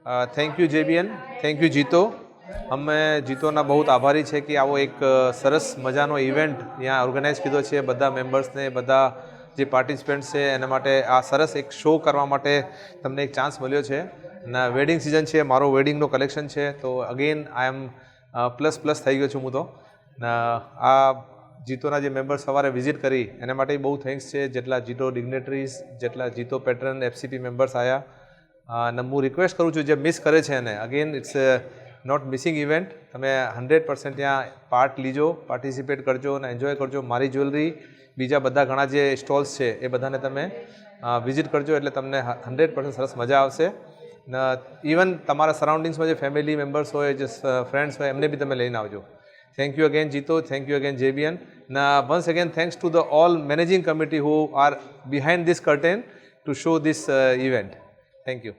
Thank you JBN, thank you JITO. અમે જીતોના બહુ આભારી છે કે આવો એક સરસ મજાનો ઇવેન્ટ અહીંયા ઓર્ગેનાઇઝ કીધો છે. બધા મેમ્બર્સને, બધા જે પાર્ટિસિપન્ટ છે એના માટે આ સરસ એક શો કરવા માટે તમને એક ચાન્સ મળ્યો છે. અને વેડિંગ સિઝન છે, મારો વેડિંગનો કલેક્શન છે, તો અગેન આઈ એમ પ્લસ થઈ ગયો છું હું તો. આ જીતોના જે મેમ્બર સવારે વિઝિટ કરી એના માટે બહુ થેન્ક્સ છે. જેટલા જીતો ડિગ્નેટરીઝ, જેટલા જીતો પેટર્ન એફસીપી મેમ્બર્સ આવ્યા. અને હું રિક્વેસ્ટ કરું છું જે મિસ કરે છે એને, again it's not missing event. તમે 100% ત્યાં પાર્ટ લીજો, પાર્ટિસિપેટ કરજો અને એન્જોય કરજો. મારી જ્વેલરી, બીજા બધા ઘણા જે સ્ટોલ્સ છે એ બધાને તમે વિઝિટ કરજો, એટલે તમને 100% સરસ મજા આવશે. ઇવન તમારા સરાઉન્ડિંગ્સમાં જે ફેમિલી મેમ્બર્સ હોય, જે ફ્રેન્ડ્સ હોય, એમને બી તમે લઈને આવજો. Thank you again Jito, thank you again JBN. Now once again thanks to the all managing committee who are behind this curtain to show this event. Thank you.